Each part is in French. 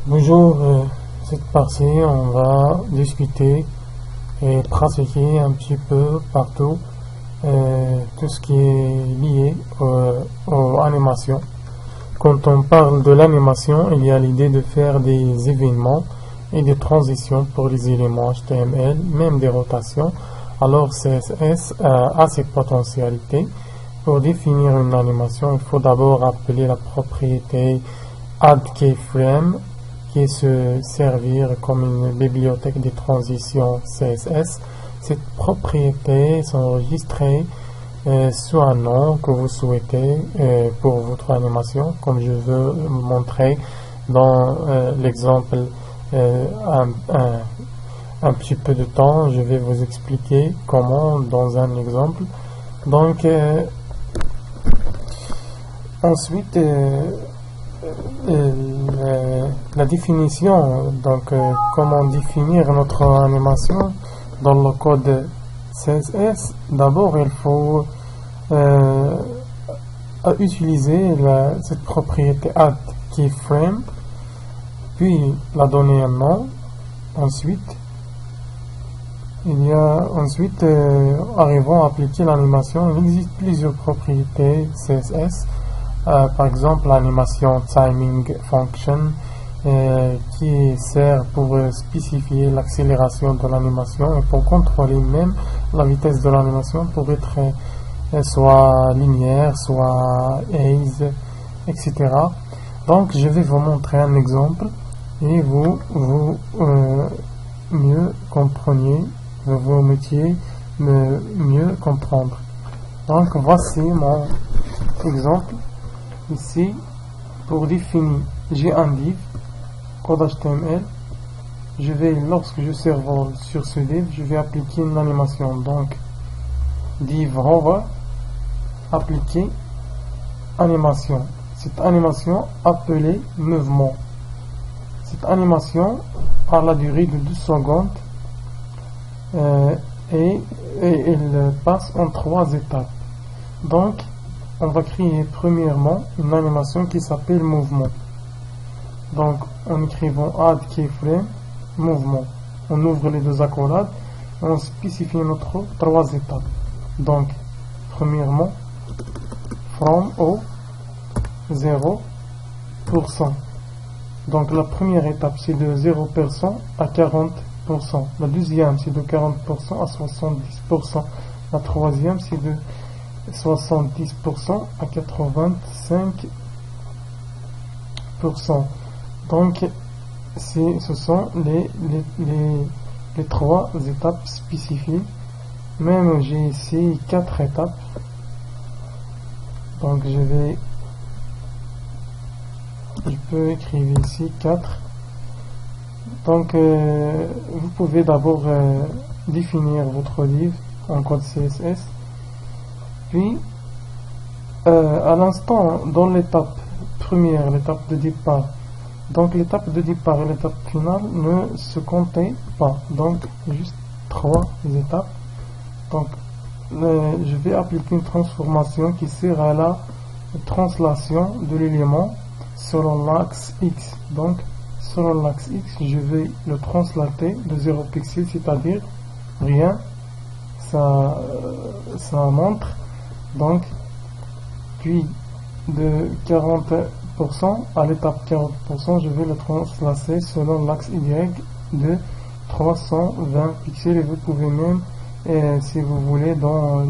Bonjour, cette partie, on va discuter et pratiquer un petit peu partout tout ce qui est lié aux animations. Quand on parle de l'animation, il y a l'idée de faire des événements et des transitions pour les éléments HTML, même des rotations. Alors CSS a cette potentialité. Pour définir une animation, il faut d'abord appeler la propriété addKeyFrame qui est se servir comme une bibliothèque de transition CSS. Cette propriété s'enregistrer sous un nom que vous souhaitez pour votre animation, comme je veux montrer dans l'exemple un petit peu de temps. Je vais vous expliquer comment dans un exemple. Donc ensuite la définition, donc comment définir notre animation dans le code CSS. D'abord il faut utiliser cette propriété addKeyFrame, puis la donner un nom. Ensuite arrivons à appliquer l'animation. Il existe plusieurs propriétés CSS. Par exemple, l'animation timing function qui sert pour spécifier l'accélération de l'animation et pour contrôler même la vitesse de l'animation pour être soit linéaire, soit haze, etc. Donc, je vais vous montrer un exemple et vous mieux compreniez, vous mettiez mieux comprendre. Donc, voici mon exemple. Ici, pour définir, j'ai un div, code HTML. Lorsque je serve sur ce div, je vais appliquer une animation. Donc, div hover, appliquer animation. Cette animation appelée mouvement. Cette animation a la durée de 2 secondes et elle passe en 3 étapes. Donc, on va créer premièrement une animation qui s'appelle mouvement. Donc, en écrivant addKeyFrame, mouvement, on ouvre les deux accolades et on spécifie notre 3 étapes. Donc, premièrement, from au 0%. Donc, la première étape, c'est de 0% à 40%. La deuxième, c'est de 40% à 70%. La troisième, c'est de 70% à 85%. Donc, ce sont les 3 étapes spécifiées. Même j'ai ici 4 étapes. Donc, je peux écrire ici 4. Donc, vous pouvez d'abord définir votre div en code CSS. Puis, à l'instant, dans l'étape première, l'étape de départ, donc l'étape de départ et l'étape finale ne se comptaient pas. Donc, juste 3 étapes. Donc, je vais appliquer une transformation qui sert à la translation de l'élément selon l'axe X. Donc, selon l'axe X, je vais le translater de 0 pixel, c'est-à-dire rien. Ça montre. Donc, puis de 40% à l'étape 40%, je vais le translacer selon l'axe Y de 320 pixels. Et vous pouvez même, si vous voulez, dans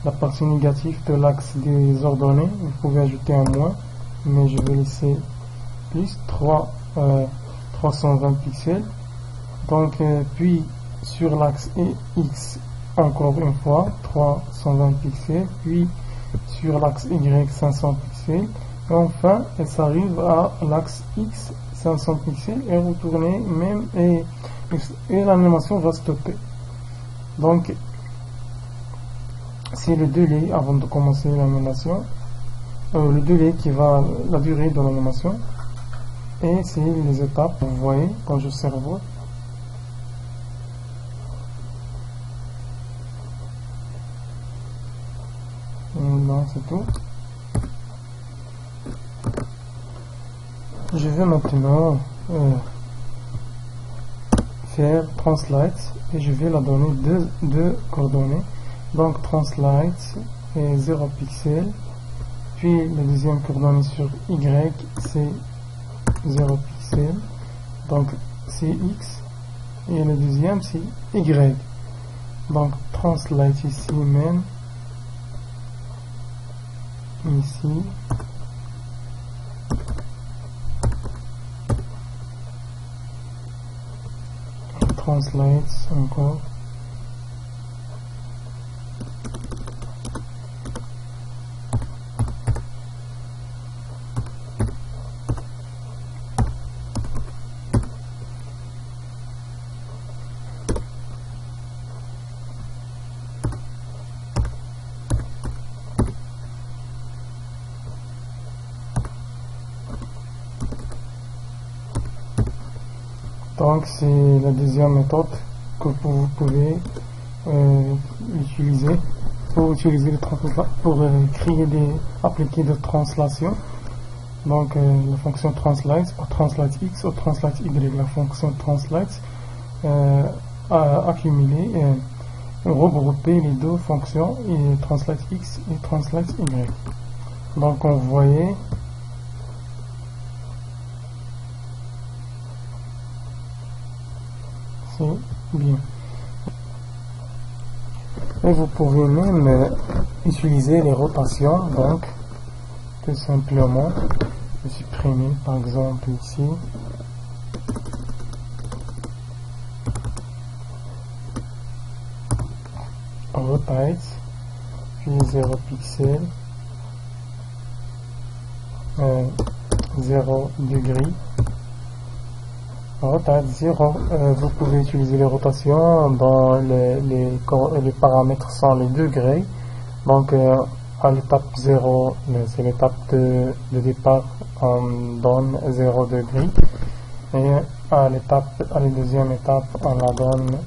la partie négative de l'axe des ordonnées, vous pouvez ajouter un moins, mais je vais laisser plus 320 pixels. Donc, puis sur l'axe X, encore une fois 320 pixels, puis sur l'axe Y 500 pixels, et enfin elle s'arrive à l'axe X 500 pixels et retourner même et l'animation va stopper. Donc c'est le délai avant de commencer l'animation, le délai qui va la durée de l'animation, et c'est les étapes. Vous voyez quand je serve. Non, c'est tout. Je vais maintenant faire translate et je vais la donner deux coordonnées. Donc translate est 0 pixel, puis la deuxième coordonnée sur Y c'est 0 pixel, donc c'est X, et le deuxième c'est Y. Donc translate ici même, ici, translate encore, donc c'est la deuxième méthode que vous pouvez utiliser pour utiliser le pour appliquer des translations. Donc la fonction translate X ou translate Y. La fonction translate a accumulé regrouper les deux fonctions et translate X et translate Y. Donc on voyait c'est bien. Et vous pouvez même utiliser les rotations, donc tout simplement supprimer par exemple ici rotate puis 0 pixel 0 degré rotate 0. Vous pouvez utiliser les rotations dans les paramètres sont les degrés. Donc à l'étape 0 c'est l'étape de départ, on donne 0 degré, et à la deuxième étape on la donne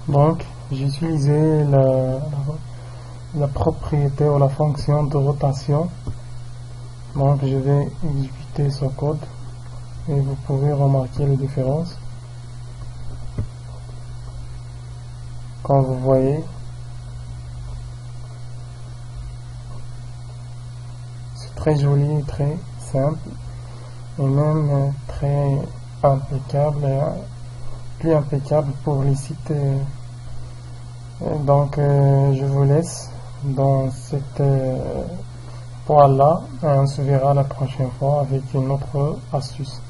donc j'ai utilisé la propriété ou la fonction de rotation. Donc je vais exécuter ce code et vous pouvez remarquer les différences. Comme vous voyez, c'est très joli, très simple et même très impeccable, plus impeccable pour les sites. Donc je vous laisse dans cette point là et on se verra la prochaine fois avec une autre astuce.